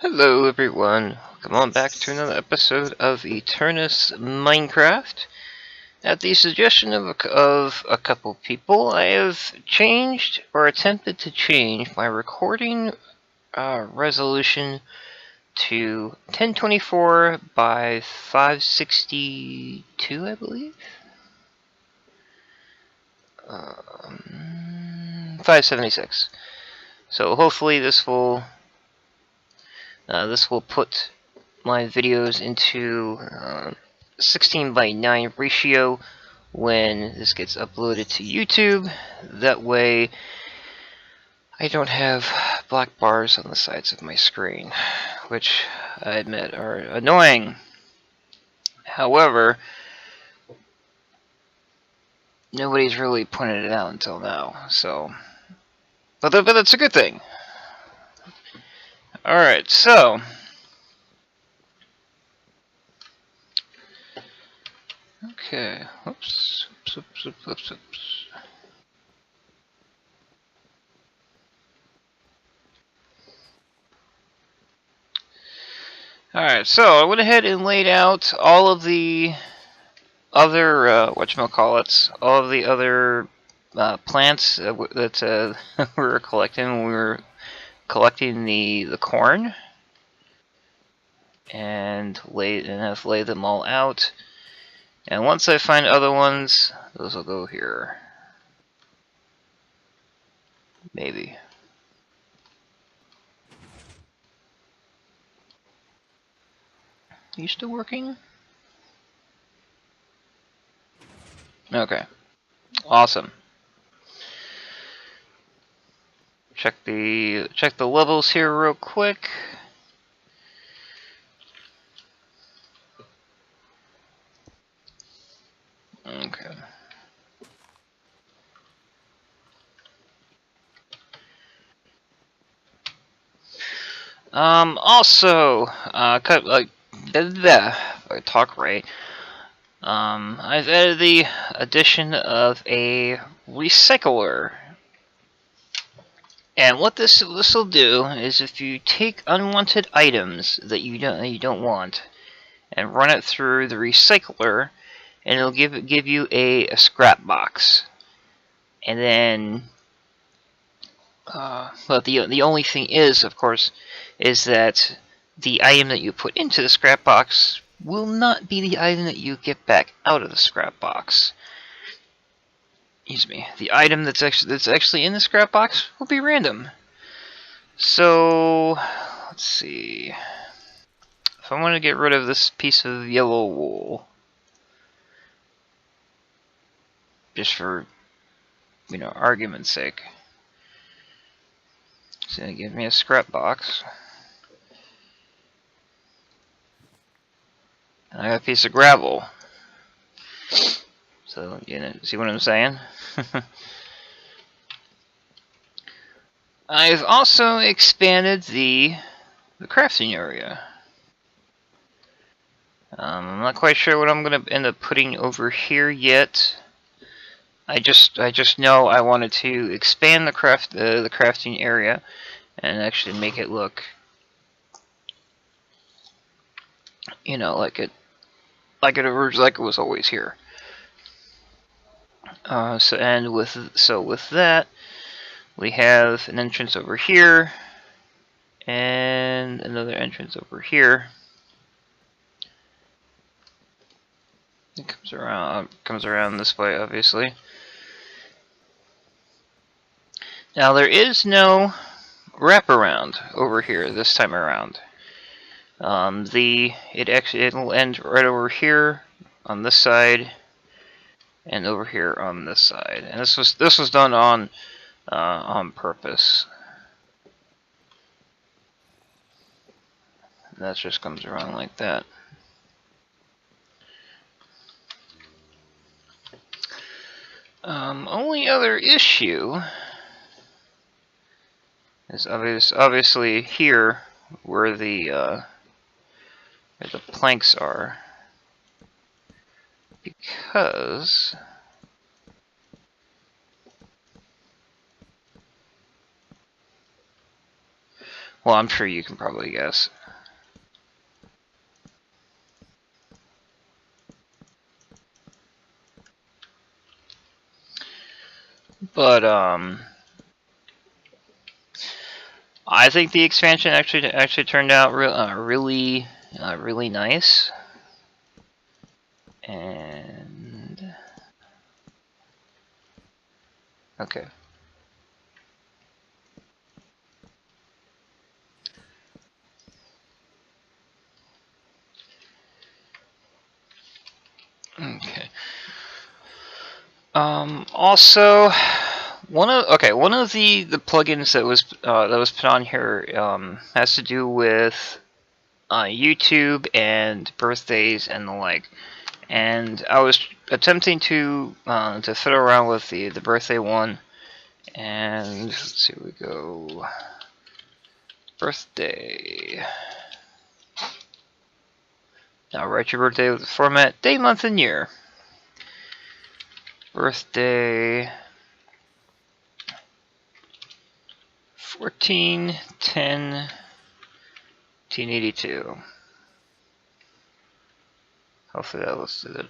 Hello everyone, welcome on back to another episode of Aternos Minecraft. At the suggestion of a couple people, I have changed or attempted to change my recording resolution to 1024 by 562, I believe? 576. So hopefully this will put my videos into 16 by 9 ratio when this gets uploaded to YouTube. That way I don't have black bars on the sides of my screen, which I admit are annoying. However, nobody's really pointed it out until now, so but that's a good thing. Alright, so okay, oops. Alright, so I went ahead and laid out all of the other, all of the other plants that we were collecting when we were collecting the corn. And I've laid them all out. And once I find other ones, those will go here. Maybe. Are you still working? Okay. Awesome. Check the levels here real quick. Okay. Also, I talk right. I've added the addition of a recycler. And what this will do is, if you take unwanted items that you don't want, and run it through the recycler, and it'll give you a scrap box. And then, but the only thing is, of course, is that the item that you put into the scrap box will not be the item that you get back out of the scrap box. Excuse me. The item that's actually in the scrap box will be random. So let's see. If I want to get rid of this piece of yellow wool, just for argument's sake, it's gonna give me a scrap box. And I got a piece of gravel. So, see what I'm saying? I've also expanded the crafting area. I'm not quite sure what I'm going to end up putting over here yet. I just know I wanted to expand the crafting area and actually make it look, like it was always here. With that, we have an entrance over here and another entrance over here. It comes around this way, obviously. Now there is no wraparound over here this time around. It'll end right over here on this side, and over here on this side. And this was done on purpose. And that just comes around like that. Only other issue is obviously here where the planks are, because Well, I'm sure you can probably guess. But I think the expansion actually turned out really nice. And okay. Okay. Also, one of the plugins that was put on here has to do with YouTube and birthdays and the like. And I was attempting to fiddle around with the birthday one, and let's see, we go birthday. Now write your birthday with the format day, month, and year. Birthday 14/10/1982. Hopefully that listed it.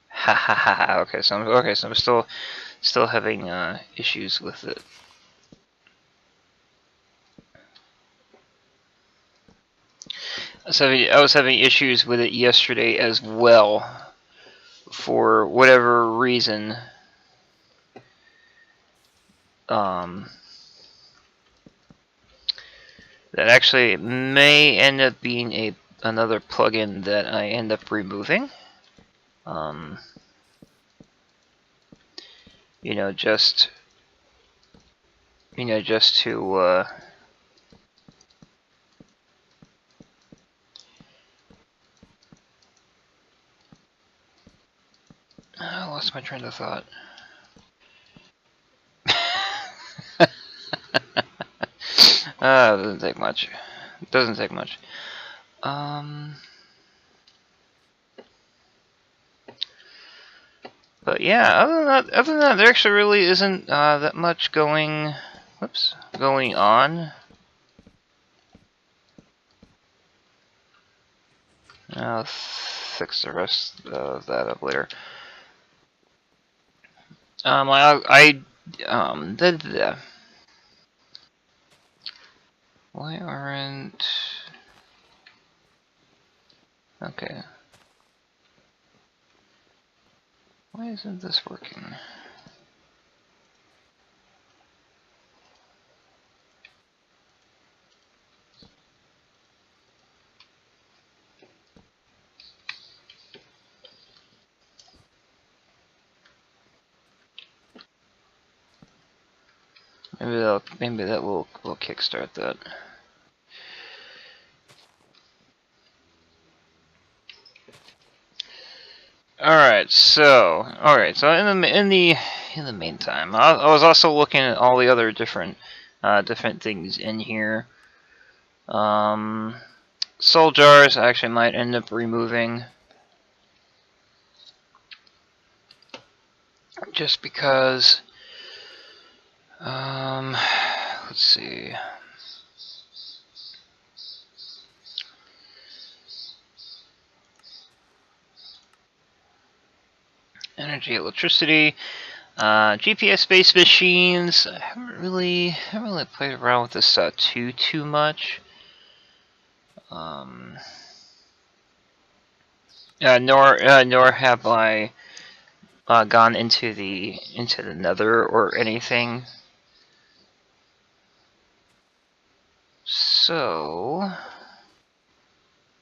Ha ha ha ha. Okay, so I'm still having issues with it. I was having issues with it yesterday as well, for whatever reason. That actually may end up being another plugin that I end up removing. You know, just to I lost my train of thought. It doesn't take much. It doesn't take much. But yeah, other than that, there actually really isn't that much going on. I'll fix the rest of that up later. Why aren't... Okay. Why isn't this working? Maybe that will kickstart that. Alright, so in the meantime, I was also looking at all the other different things in here. Soul jars I actually might end up removing, just because. Let's see. Energy, electricity, GPS-based machines. I haven't really played around with this too much. Nor have I gone into the Nether or anything. So,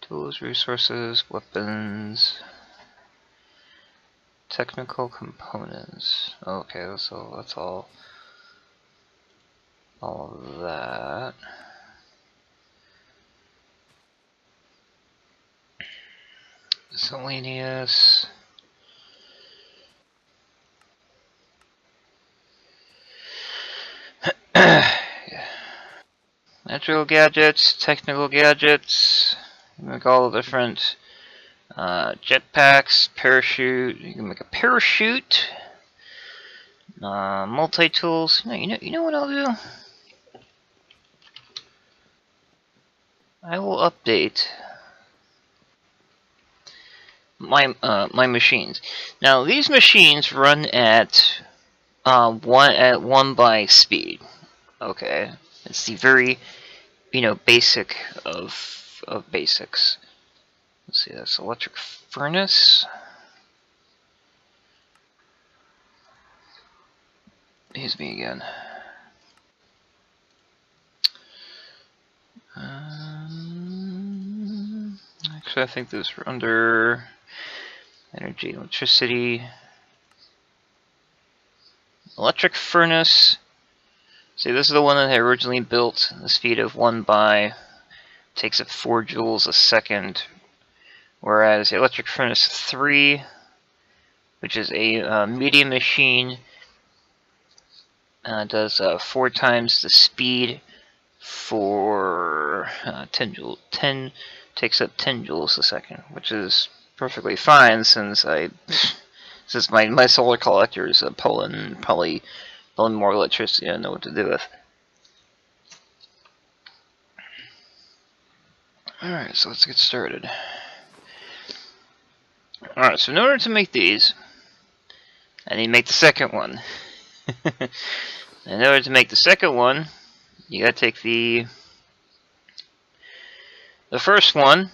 tools, resources, weapons, technical components. Okay, so that's all of that. Miscellaneous. Natural gadgets, technical gadgets. Make all the different jetpacks, parachute. You can make a parachute. multi-tools. No, you know what I'll do? I will update my machines. Now these machines run at 1 by speed. Okay, it's the very basic of basics. Let's see, that's electric furnace. Here's me again. Actually, I think those are under energy, electricity, electric furnace. See, this is the one that I originally built. The speed of 1 by takes up 4 joules a second, whereas the electric furnace 3, which is a medium machine, does 4 times the speed for 10 joules. 10 takes up 10 joules a second, which is perfectly fine since my solar collector is pulling probably more electricity. I know what to do with. Alright, so let's get started. Alright, so in order to make these, I need to make the second one. In order to make the second one, you gotta take the first one,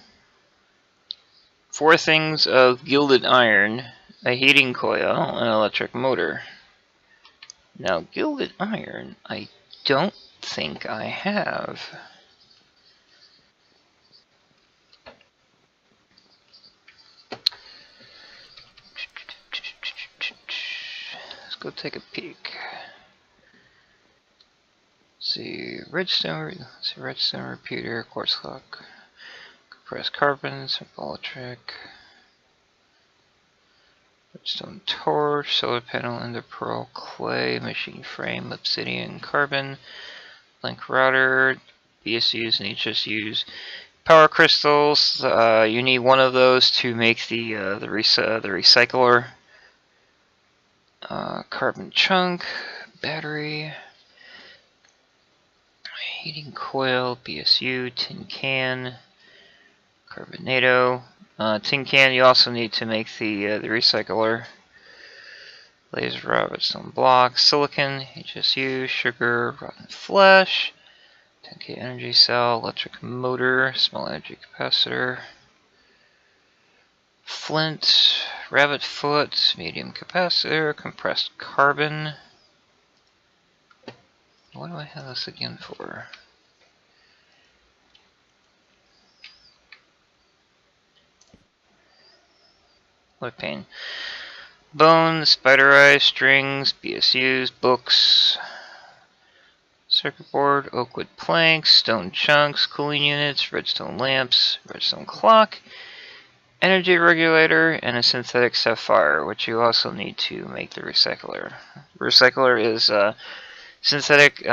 4 things of gilded iron, a heating coil, and an electric motor. Now, gilded iron, I don't think I have. Let's go take a peek. See, redstone repeater, quartz clock, compressed carbon, simple electric, redstone torch, solar panel, ender pearl, clay, machine frame, obsidian, carbon, link router, BSUs and HSUs, power crystals. You need one of those to make the recycler. Carbon chunk, battery, heating coil, BSU, tin can, carbonado. Tin can you also need to make the recycler. Laser rod, redstone block, silicon, HSU, sugar, rotten flesh, 10K energy cell, electric motor, small energy capacitor, flint, rabbit foot, medium capacitor, compressed carbon. What do I have this again for? What a pain. Bone, spider eyes, strings, BSUs, books, circuit board, oak wood planks, stone chunks, cooling units, redstone lamps, redstone clock, energy regulator, and a synthetic sapphire, which you also need to make the recycler. Recycler is synthetic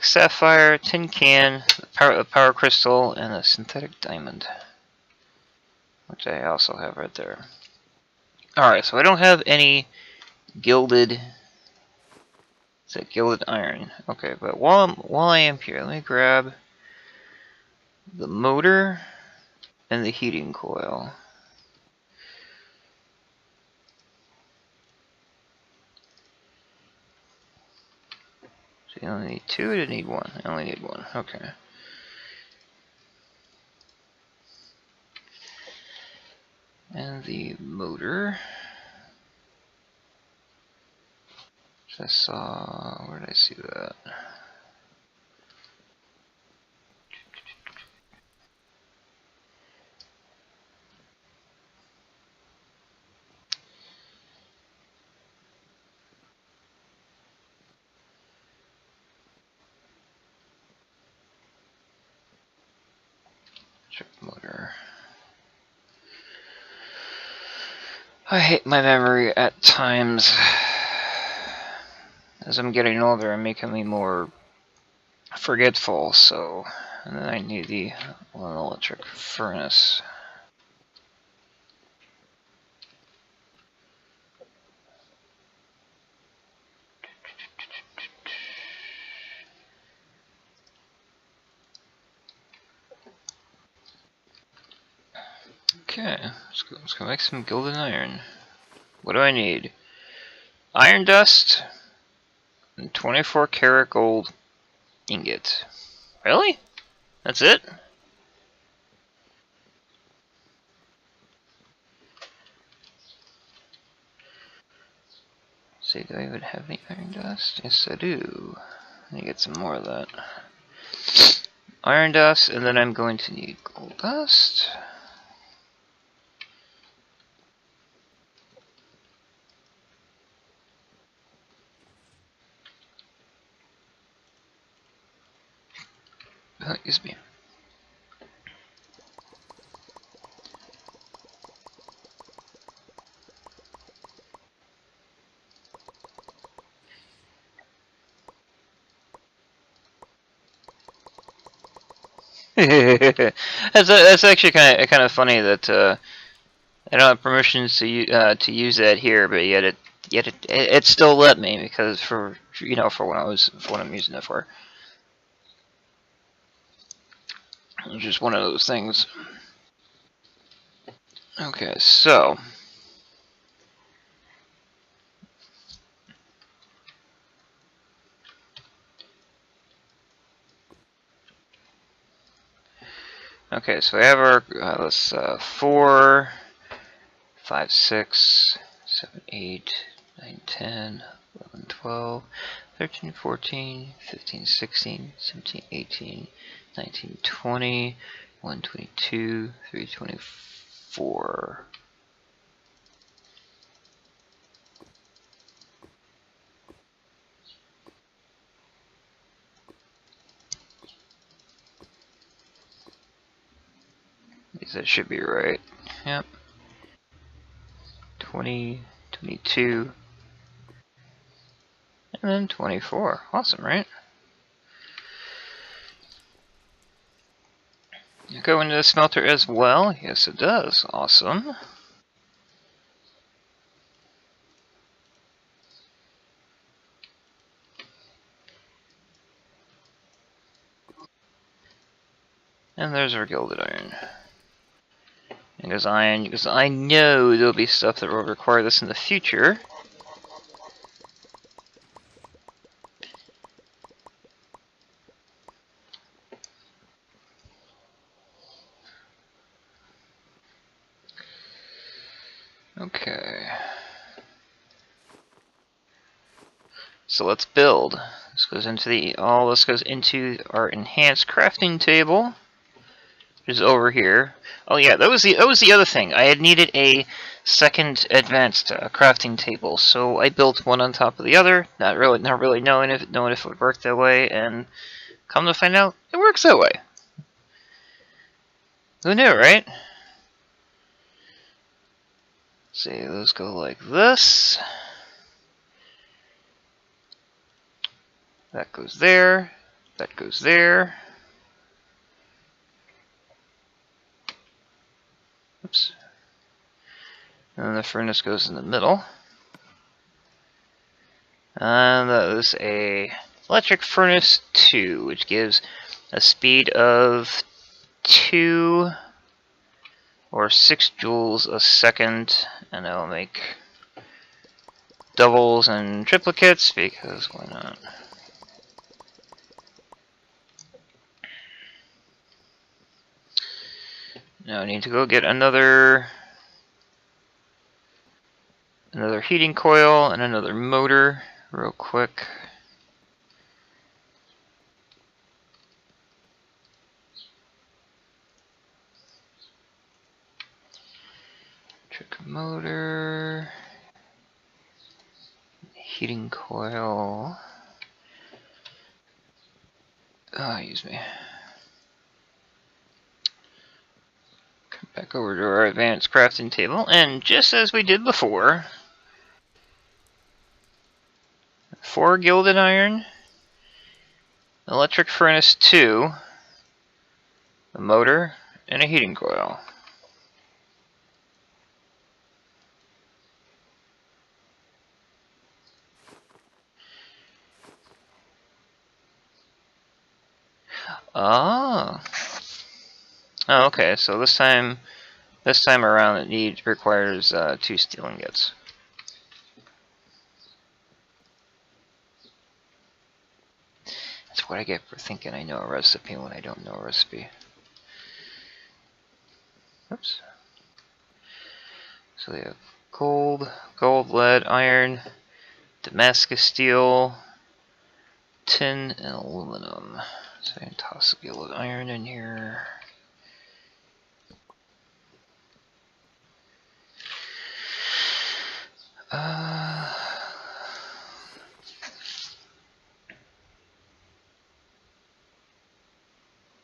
sapphire, tin can, a power crystal, and a synthetic diamond, which I also have right there. Alright, so I don't have any gilded. Is that gilded iron? Okay, but while I am here, let me grab the motor and the heating coil. So you only need 2, or do you need 1? I only need 1, okay. And the motor. Which I saw, where did I see that? Check motor. I hate my memory at times. As I'm getting older, I'm becoming more forgetful, so. And then I need the electric furnace. Okay, let's go make some gilded iron. What do I need? Iron dust and 24 karat gold ingot. Really? That's it? See, do I even have any iron dust? Yes, I do. Let me get some more of that. Iron dust, and then I'm going to need gold dust. Oh, excuse me. That's actually kind of funny that I don't have permissions to use that here, but it still let me because for what I'm using it for. It's just one of those things. Okay, so we have our 4, 5, 6, 7, 8, 9, 10, 11, 12, 13, 14, 15, 16, 17, 18, 19, 20, 122, 324. That should be right. Yep. 20, 22, and then 24. Awesome, right? You go into the smelter as well? Yes, it does. Awesome. And there's our gilded iron. Because I know there'll be stuff that will require this in the future. Okay. So let's build. This goes into this goes into our enhanced crafting table, which is over here. Oh yeah, that was the other thing. I had needed a second advanced crafting table, so I built one on top of the other. Not really knowing if it would work that way, and come to find out, it works that way. Who knew, right? See, those go like this. That goes there. That goes there. Oops. And then the furnace goes in the middle. And that is a electric furnace 2, which gives a speed of 2 or 6 joules a second, and I will make doubles and triplicates because why not? Now I need to go get another heating coil and another motor real quick. Trick motor, heating coil. Use me. Come back over to our advanced crafting table, and just as we did before, 4 gilded iron, electric furnace 2, a motor, and a heating coil. Oh. Oh, okay, so this time This time around it requires 2 steel ingots. That's what I get for thinking I know a recipe when I don't know a recipe. Oops. So we have gold, lead, iron, Damascus steel, tin, and aluminum. So I can toss a gill of iron in here.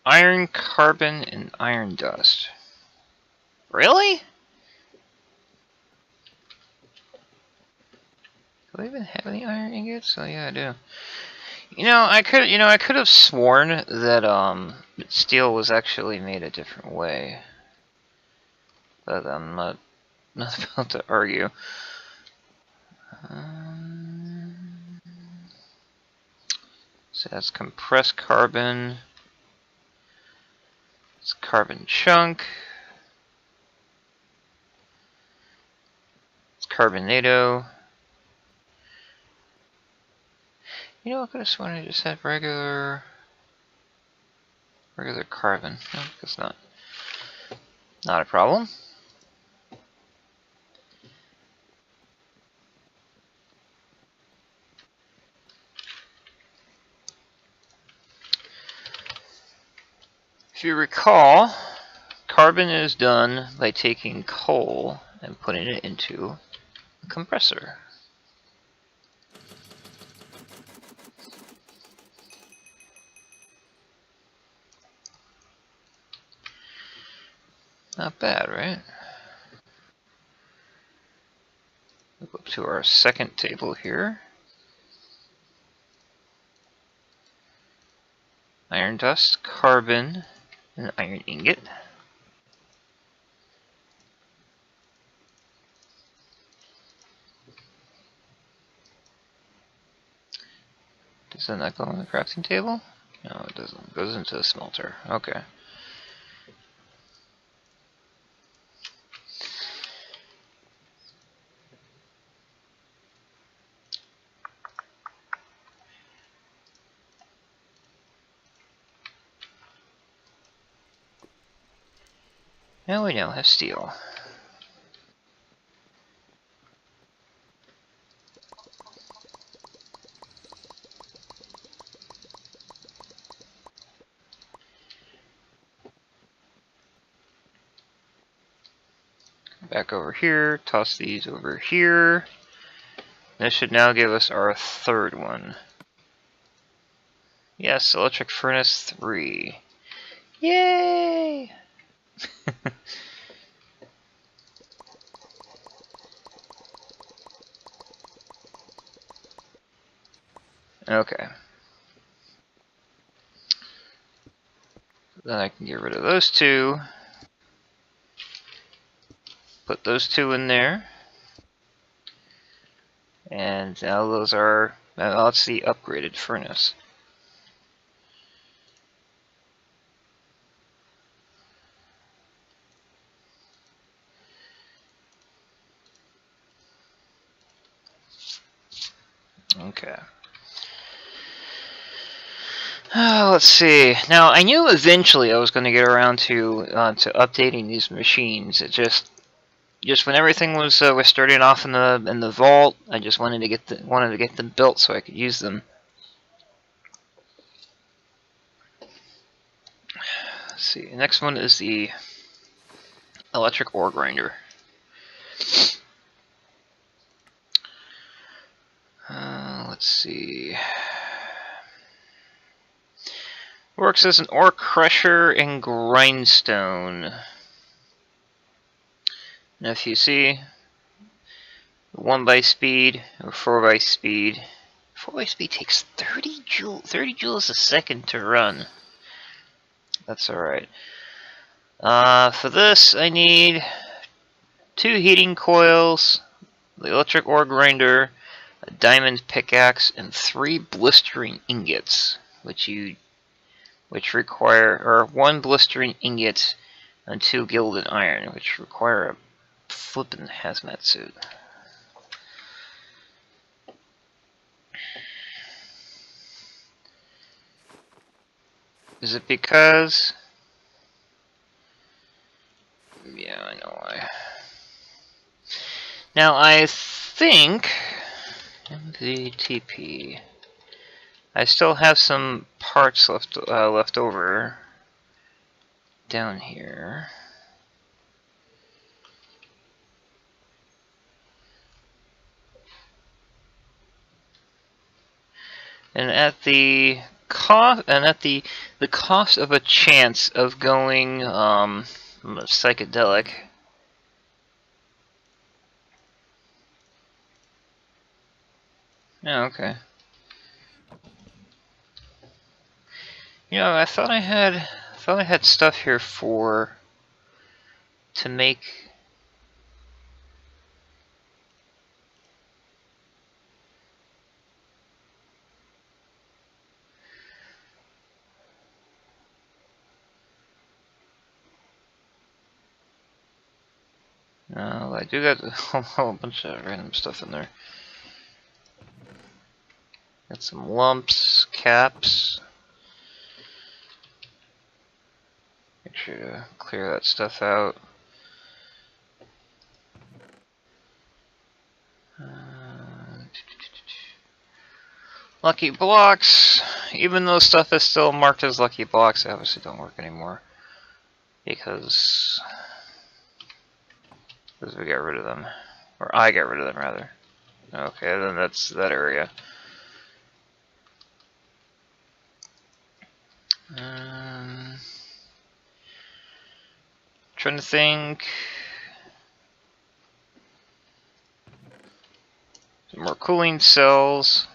Iron, carbon, and iron dust. Really? Do I even have any iron ingots? Oh yeah, I do. I could have sworn that steel was actually made a different way, but I'm not about to argue. So that's compressed carbon. It's carbon chunk. It's carbonado. I could have sworn I just had regular carbon. No, it's not. Not a problem. If you recall, carbon is done by taking coal and putting it into a compressor. Not bad, right? We'll go up to our second table here. Iron dust, carbon, and iron ingot. Does that not go on the crafting table? No, it doesn't. It goes into the smelter. Okay. Now we now have steel. Back over here, toss these over here. This should now give us our third one. Yes, electric furnace 3. Yay! Okay. Then I can get rid of those two. Put those two in there. And now those are, that's the upgraded furnace. Okay. Let's see. Now I knew eventually I was going to get around to updating these machines. It just when everything was starting off in the vault, I just wanted to get them built so I could use them. Let's see. The next one is the electric ore grinder. Let's see. Works as an ore crusher and grindstone. Now if you see 1 by speed or 4 by speed, 4 by speed takes 30 joules a second to run. That's alright. For this I need 2 heating coils, the electric ore grinder, a diamond pickaxe, and 3 blistering ingots, which require, or 1 blistering ingot and 2 gilded iron, which require a flippin' hazmat suit. Is it because... Yeah, I know why. Now, I think... MVTP... I still have some parts left over down here. And at the cost of a chance of going psychedelic. Oh, okay. You know, I thought I had stuff here to make. No, I do got a whole bunch of random stuff in there. Got some lumps, caps. Make sure to clear that stuff out. Lucky blocks. Even though stuff is still marked as lucky blocks, they obviously don't work anymore because we got rid of them, or I got rid of them rather. Okay, then that's that area. Trying to think. Some more cooling cells.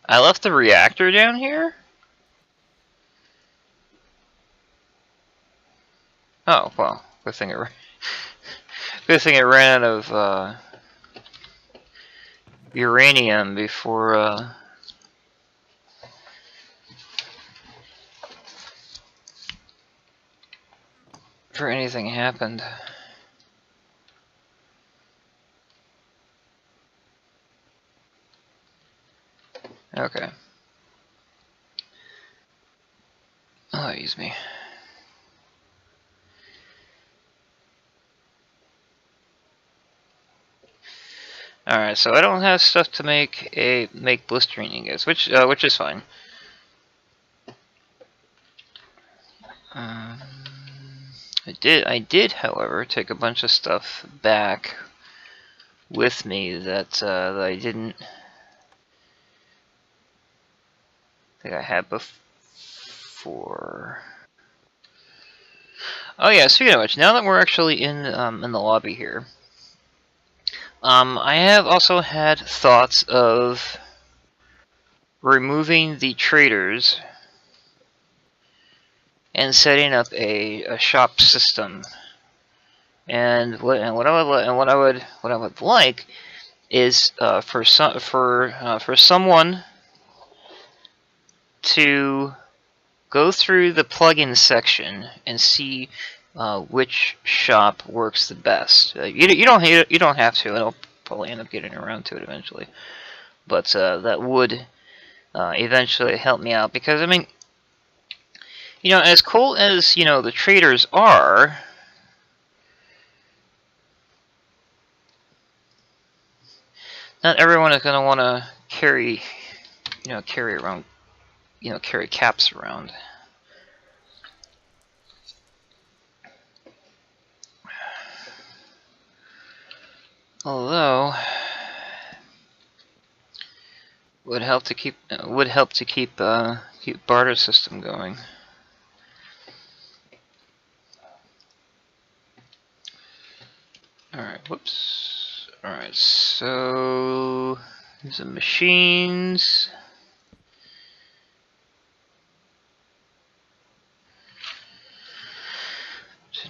I left the reactor down here? Oh, well, good thing it ran out of uranium before anything happened. Okay. Oh, excuse me. Alright, so I don't have stuff to make blistering ingots, which is fine. I did, however, take a bunch of stuff back with me that I didn't think I had before. Oh yeah, speaking of which, now that we're actually in the lobby here, I have also had thoughts of removing the traders and setting up a shop system. And what I would like is for someone to go through the plugin section and see which shop works the best. You don't have to. I'll probably end up getting around to it eventually, but that would eventually help me out, because I mean, you know, as cool as the traders are, not everyone is going to want to carry caps around. Although would help to keep barter system going. Alright, whoops. Alright, so these are machines.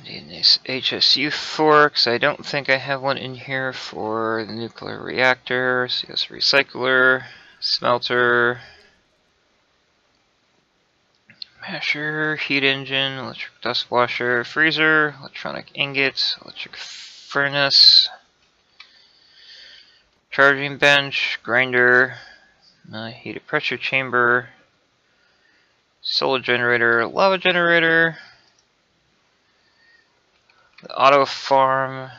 Need these HSU forks. I don't think I have one in here for the nuclear reactor. CS recycler, smelter. Masher, heat engine, electric dust washer, freezer, electronic ingots, electric furnace, charging bench, grinder, heated pressure chamber, solar generator, lava generator, the auto farm,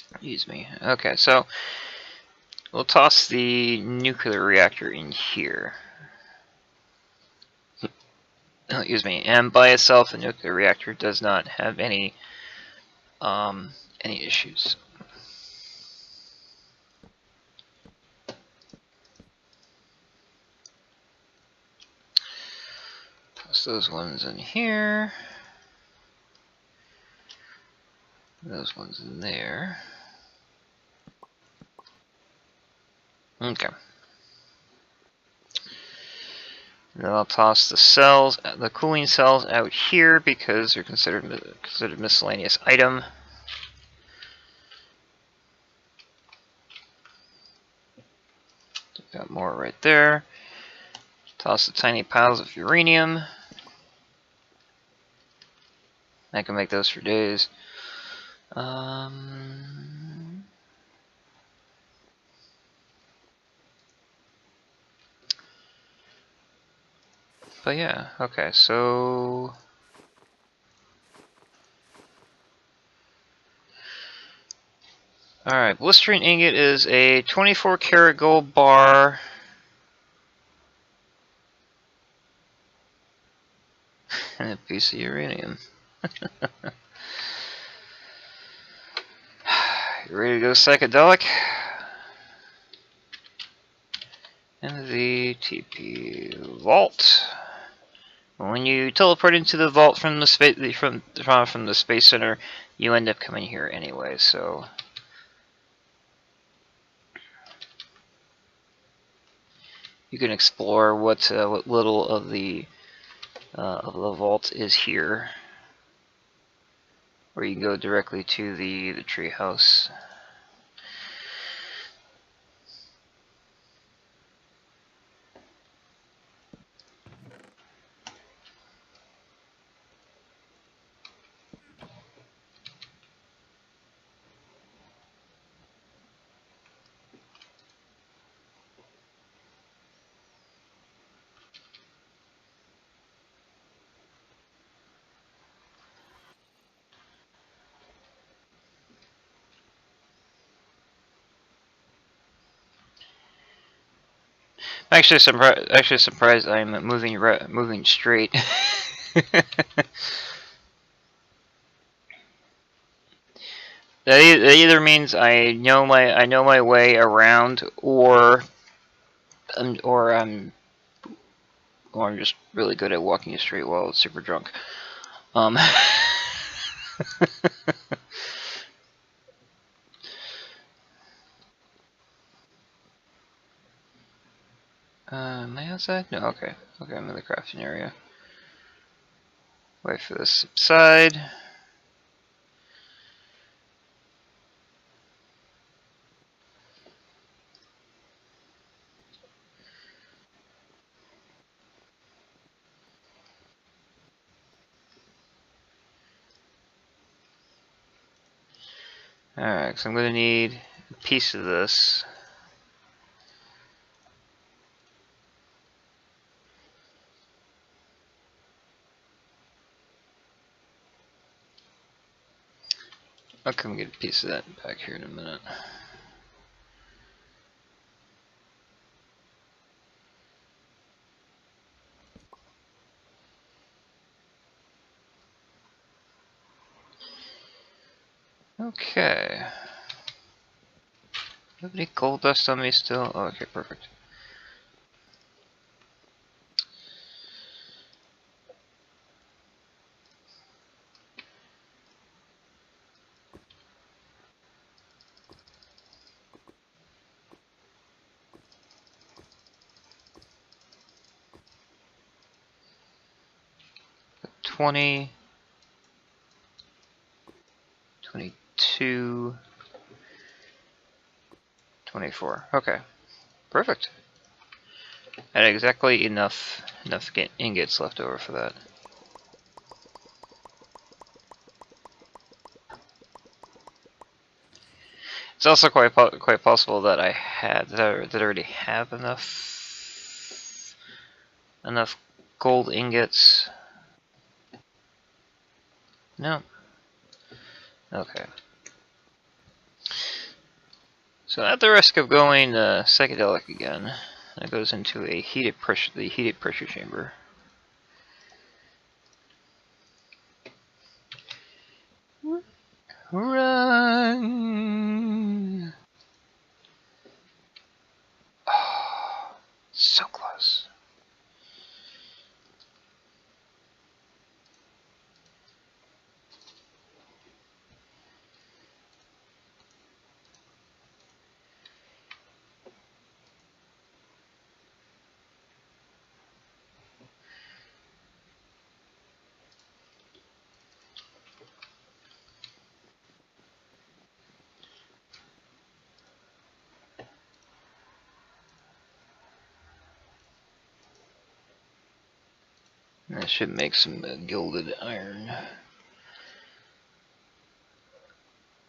excuse me. Okay, so we'll toss the nuclear reactor in here. Excuse me. And by itself, the nuclear reactor does not have any issues. Toss those ones in here. Those ones in there. Okay. Then I'll toss the cells, the cooling cells, out here because they're considered miscellaneous item. Got more right there. Toss the tiny piles of uranium. I can make those for days. But yeah, okay, so alright, blistering ingot is a 24 karat gold bar. And a piece of uranium. You ready to go psychedelic? And the TP vault. When you teleport into the vault from the space from the space center, you end up coming here anyway. So you can explore what little of the vault is here, or you can go directly to the treehouse. Actually surprised I'm moving straight. That either means I know my way around, or I'm just really good at walking straight while super drunk. Am I outside? No, okay. Okay, I'm in the crafting area. Wait for this to subside. Alright, so I'm going to need a piece of this. I'll come get a piece of that back here in a minute. Okay. Have any gold dust on me still? Oh, okay, perfect. 20, 22, 24. Okay, perfect. I had exactly enough ingots left over for that. It's also quite possible that I already have enough gold ingots. No. Okay. So at the risk of going psychedelic again, that goes into the heated pressure chamber. Run! Oh, so close. That should make some gilded iron.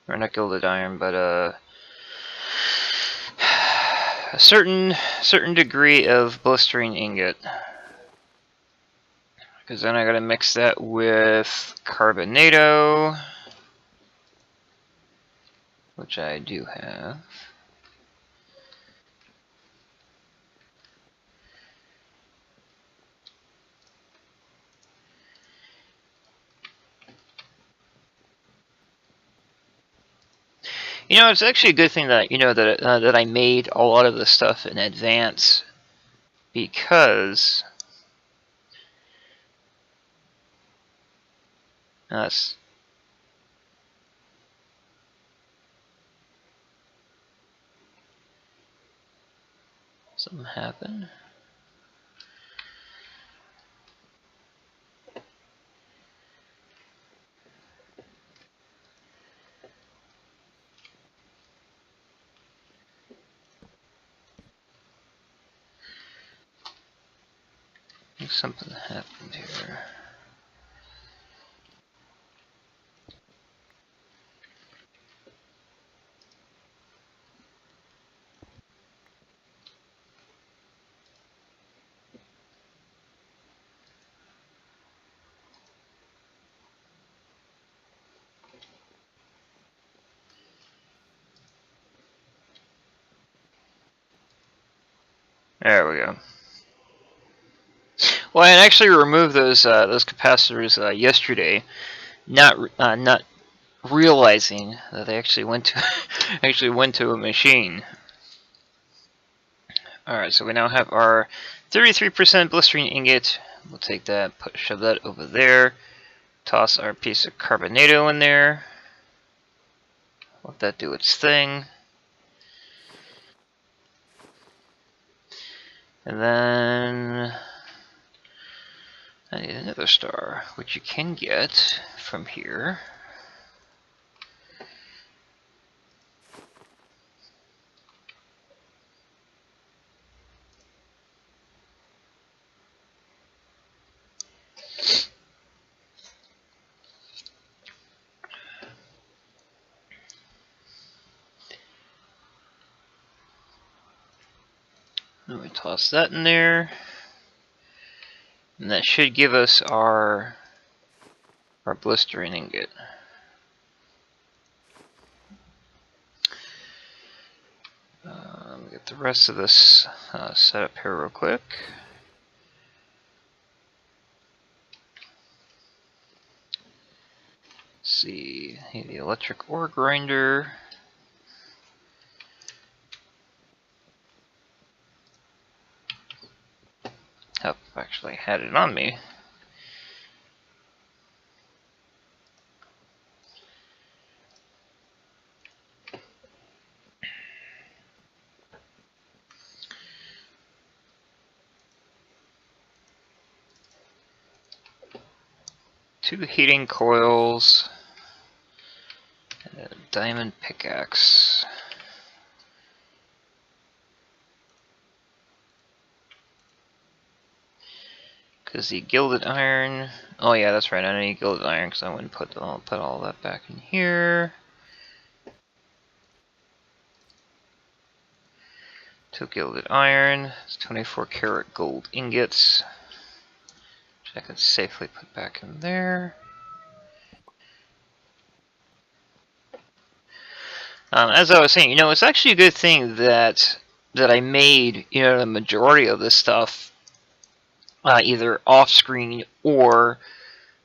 Or not gilded iron, but a certain degree of blistering ingot. Because then I gotta mix that with carbonado, which I do have. You know, it's actually a good thing that that I made a lot of this stuff in advance, because something happened. I think something happened here. There we go. Well, I actually removed those capacitors yesterday, not realizing that they actually went to a machine. All right, so we now have our 33% blistering ingot. We'll take that, shove that over there. Toss our piece of carbonado in there. Let that do its thing. And then I need another star, which you can get from here. Then we toss that in there. And that should give us our blistering ingot. Get the rest of this set up here real quick. Let's see, the electric ore grinder. I've actually had it on me. 2 heating coils, and a diamond pickaxe. Because the gilded iron. Oh yeah, that's right. I need gilded iron because I wouldn't put all that back in here. 2 gilded iron. It's 24 karat gold ingots, which I can safely put back in there. As I was saying, you know, it's actually a good thing that I made, you know, the majority of this stuff either off screen or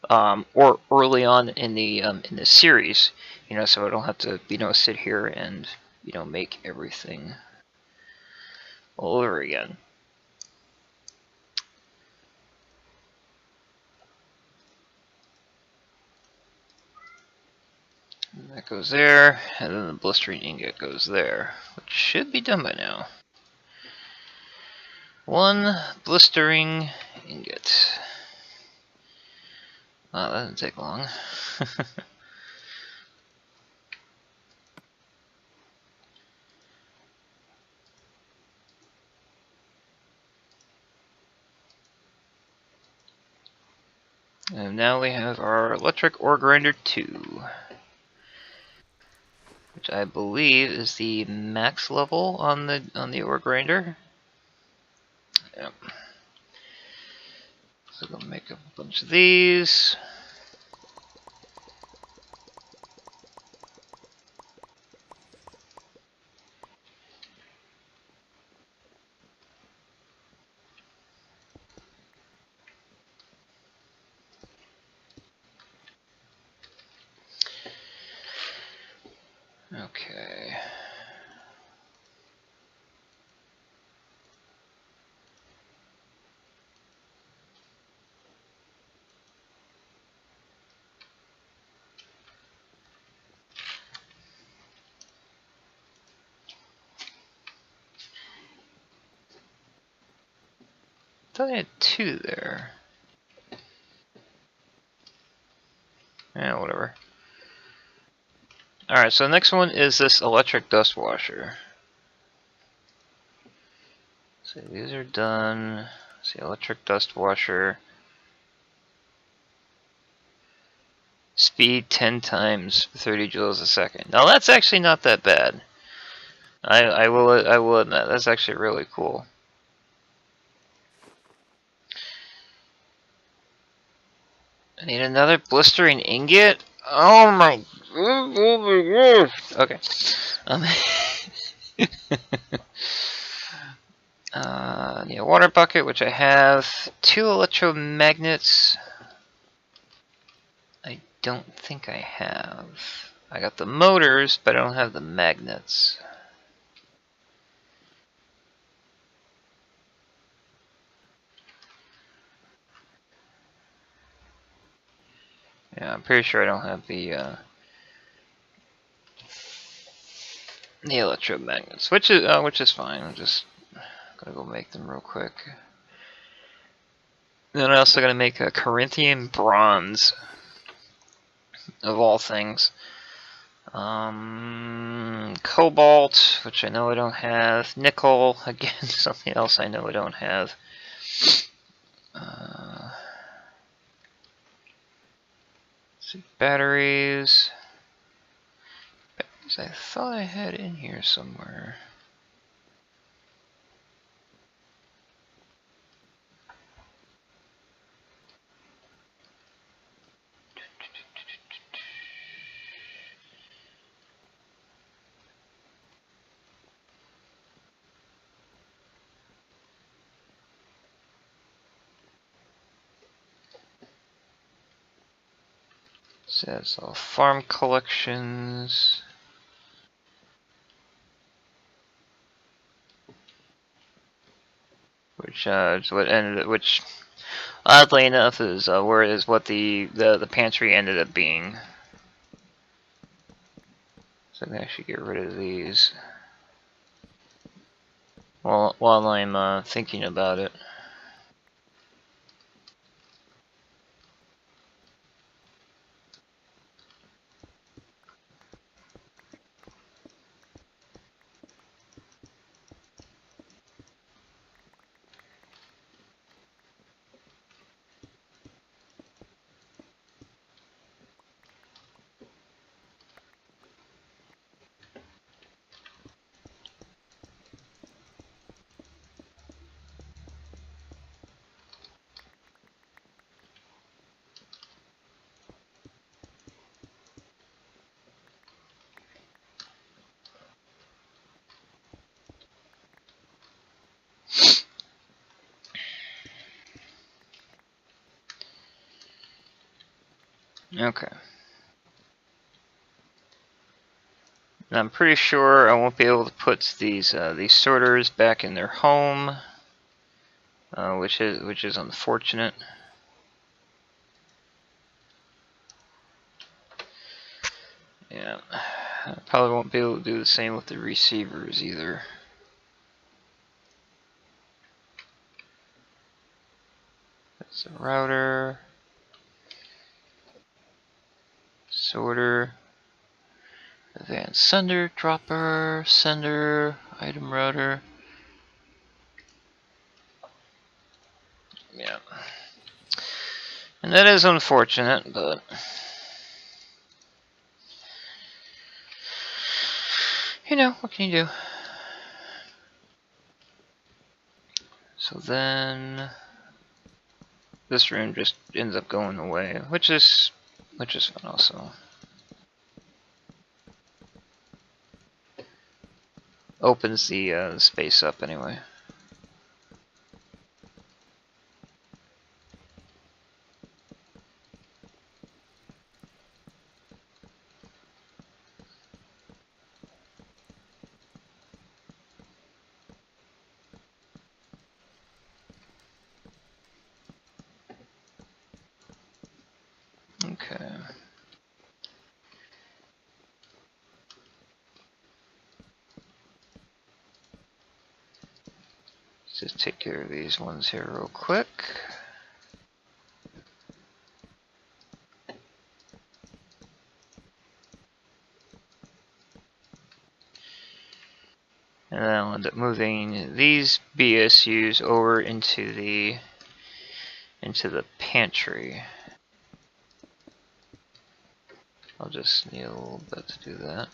early on in the series, you know, so I don't have to, you know, sit here and, you know, make everything all over again. And that goes there, and then the blistering ingot goes there, which should be done by now. 1 blistering ingot. Wow, that didn't take long. And now we have our electric ore grinder 2, which I believe is the max level on the ore grinder. Yep. So we'll make a bunch of these. Okay. I thought I had 2 there. Yeah, whatever. Alright, so the next one is this electric dust washer. So these are done. See, electric dust washer. Speed 10 times, 30 joules a second. Now that's actually not that bad. I will admit, that's actually really cool. I need another blistering ingot? Oh my gosh! Okay. Need a water bucket, which I have. 2 electromagnets. I don't think I have. I got the motors, but I don't have the magnets. Yeah, I'm pretty sure I don't have the electromagnets, which is fine. I'm just gonna go make them real quick. Then I'm also gonna make a Corinthian bronze, of all things. Cobalt, which I know I don't have. Nickel, again, something else I know I don't have. See, batteries. Batteries I thought I had in here somewhere. So that's all farm collections. Which which oddly enough is what the pantry ended up being. So I can actually get rid of these while I'm thinking about it. Okay. And I'm pretty sure I won't be able to put these sorters back in their home, which is unfortunate. Yeah, I probably won't be able to do the same with the receivers either. That's the router, sorter, advanced sender, dropper, sender, item router. Yeah. And that is unfortunate, but you know, what can you do? So then this room just ends up going away, which is fun also. Opens the space up anyway. Okay. Let's just take care of these ones here real quick. And then I'll end up moving these BSUs over into the pantry. I'll just need a little bit to do that.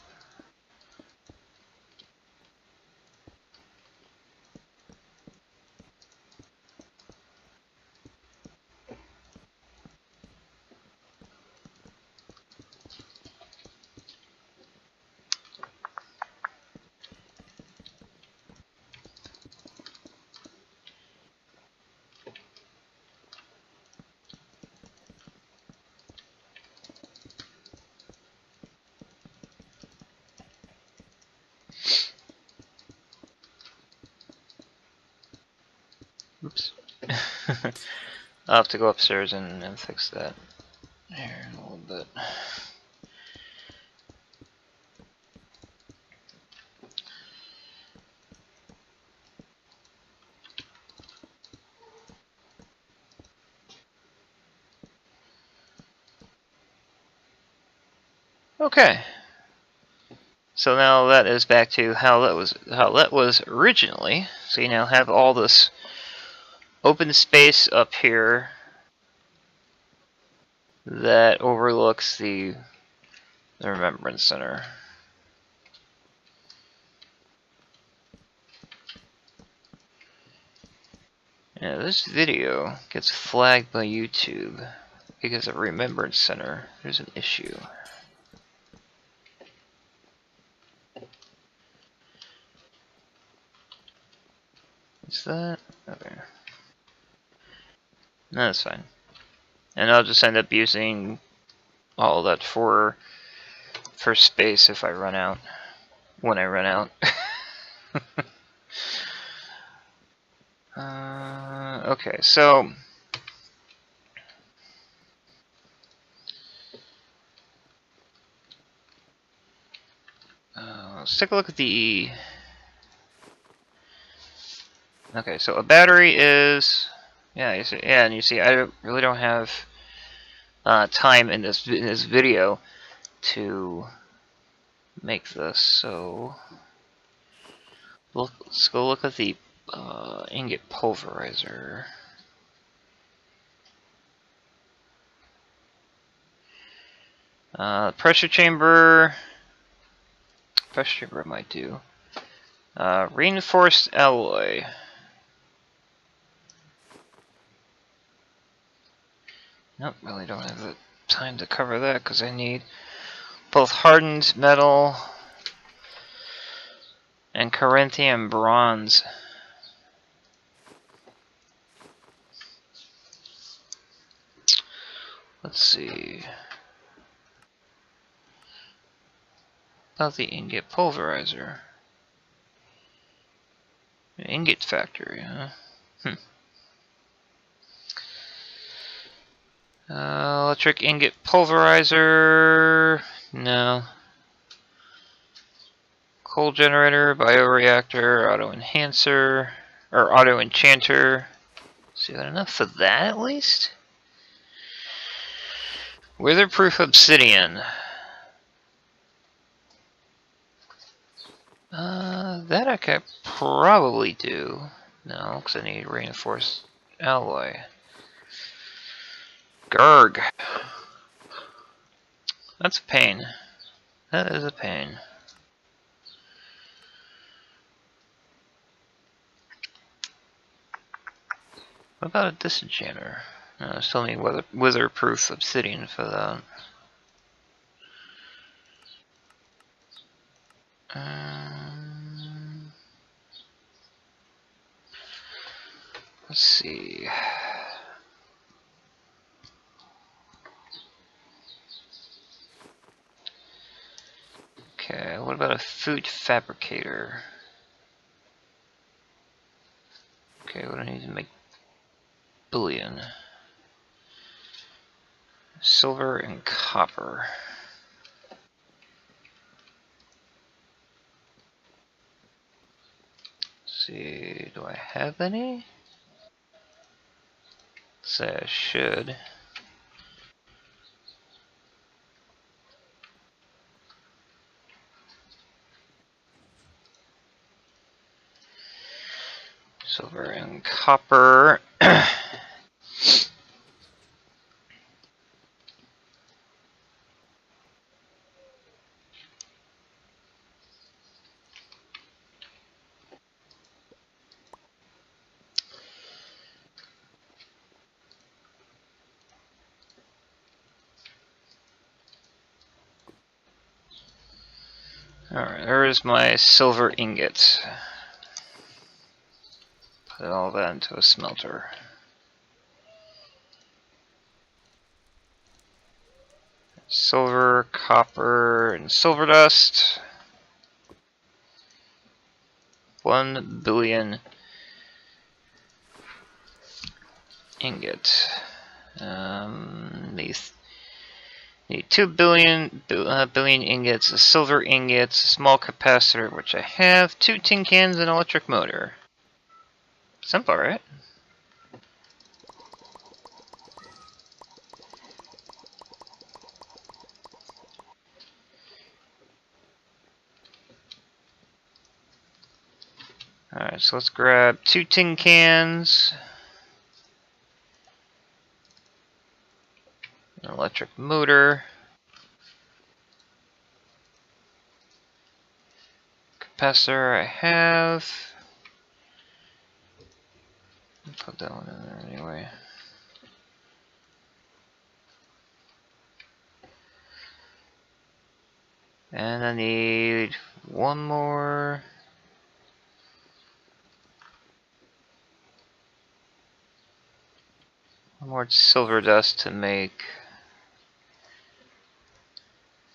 Oops. I'll have to go upstairs and fix that here in a little bit. Okay. So now that is back to how that was originally. So you now have all this open space up here that overlooks the Remembrance Center. Yeah, this video gets flagged by YouTube because of Remembrance Center. There's an issue. Is that? Okay. No, that's fine. And I'll just end up using all that for space if I run out. When I run out. Okay, so let's take a look at the. Okay, so a battery is, yeah, you see, yeah, and you see, I really don't have time in this video to make this. So let's go look at the ingot pulverizer. Pressure chamber I might do. Reinforced alloy. Nope, really don't have the time to cover that because I need both hardened metal and Corinthian bronze. Let's see. About the ingot pulverizer. Ingot factory, huh? Electric ingot pulverizer. No. Coal generator, bioreactor, auto enhancer, or auto enchanter. So you got enough for that at least? Weatherproof obsidian. That I could probably do. No, because I need reinforced alloy. Garg. That's a pain. That is a pain. What about a disenchanter? No, I still need weatherproof obsidian for that. Let's see. Okay, what about a food fabricator? Okay, what do I need to make? Bullion. Silver and copper. Let's see, do I have any? Say I should. Silver and copper. Alright, there is my silver ingot. Put all that into a smelter. Silver, copper, and silver dust. 1 billion ingot. Need 2 billion ingots, a silver ingot, a small capacitor, which I have, 2 tin cans, and an electric motor. Simple, right? Alright, so let's grab 2 tin cans, an electric motor, capacitor I have. Put that one in there anyway. And I need one more silver dust to make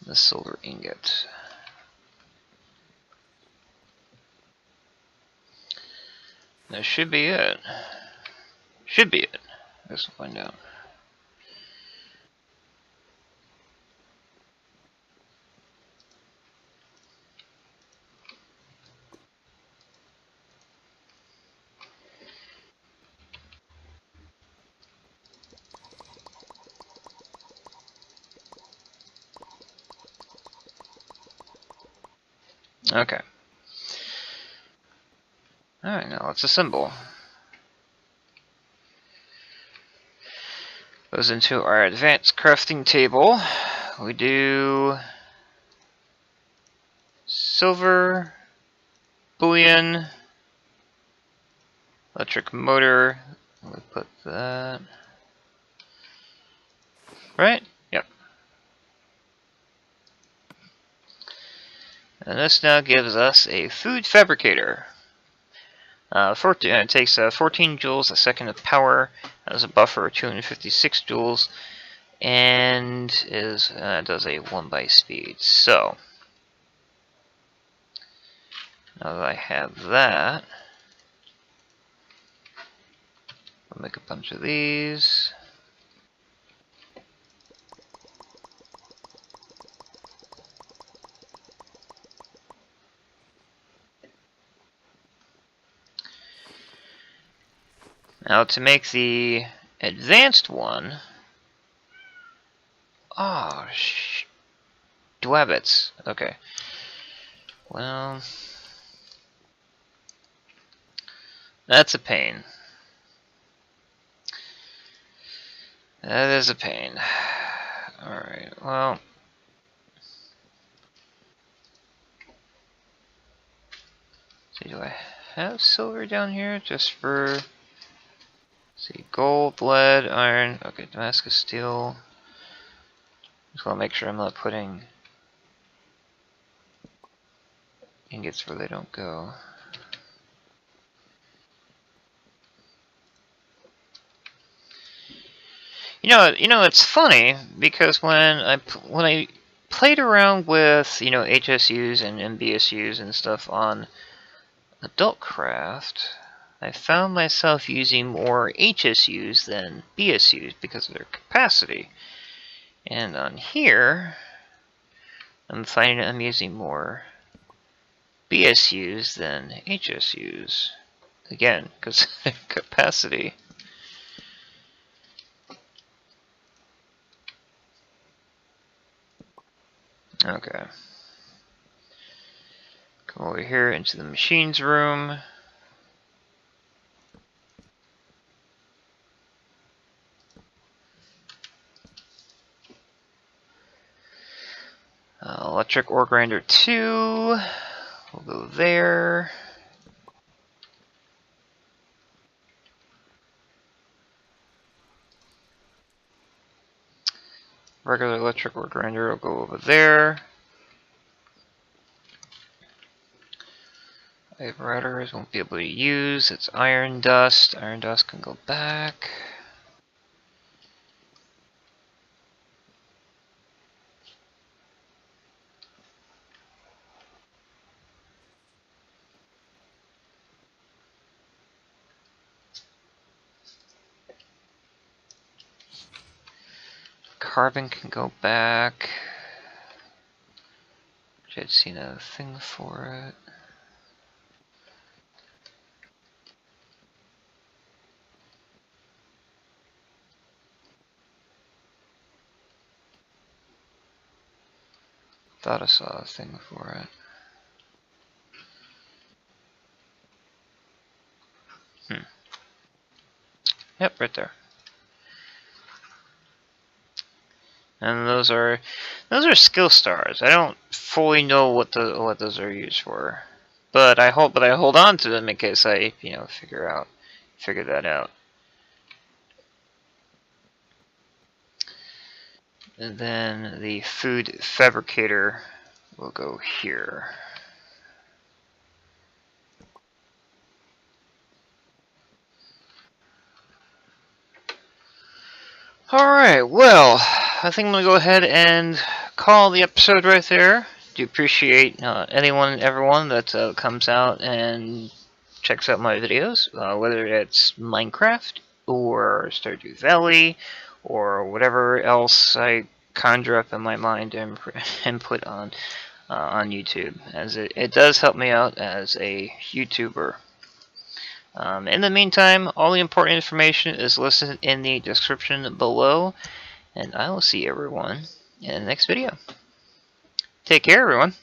the silver ingot. That should be it. Should be it. I guess we'll find out. Okay. Alright, now let's assemble. Goes into our advanced crafting table. We do silver, bullion, electric motor. We put that. Right? Yep. And this now gives us a food fabricator. It takes 14 joules a second of power, has a buffer of 256 joules, and does a 1 by speed. So, Now that I have that, I'll make a bunch of these. Now to make the advanced one, dwabbits. Okay. Well, that's a pain. That is a pain. Alright, well. See, do I have silver down here just for, see, gold, lead, iron, okay, Damascus steel. Just want to make sure I'm not putting ingots where they don't go. You know, it's funny because when I played around with HSUs and MBSUs and stuff on Adultcraft, I found myself using more HSUs than BSUs because of their capacity. And on here, I'm finding I'm using more BSUs than HSUs. Again, because of their capacity. Okay. Go over here into the machines room. Electric ore grinder 2. We'll go there. Regular electric ore grinder will go over there. Routers won't be able to use. It's iron dust. Iron dust can go back. Carbon can go back. I'd seen a thing for it. Thought I saw a thing for it. Yep, right there. And those are skill stars. I don't fully know what those are used for, but I hold on to them in case I figure that out. And then the food fabricator will go here. Alright, well, I think I'm going to go ahead and call the episode right there. Do appreciate anyone and everyone that comes out and checks out my videos, whether it's Minecraft or Stardew Valley or whatever else I conjure up in my mind and put on YouTube, as it does help me out as a YouTuber. In the meantime, all the important information is listed in the description below, and I will see everyone in the next video. Take care, everyone.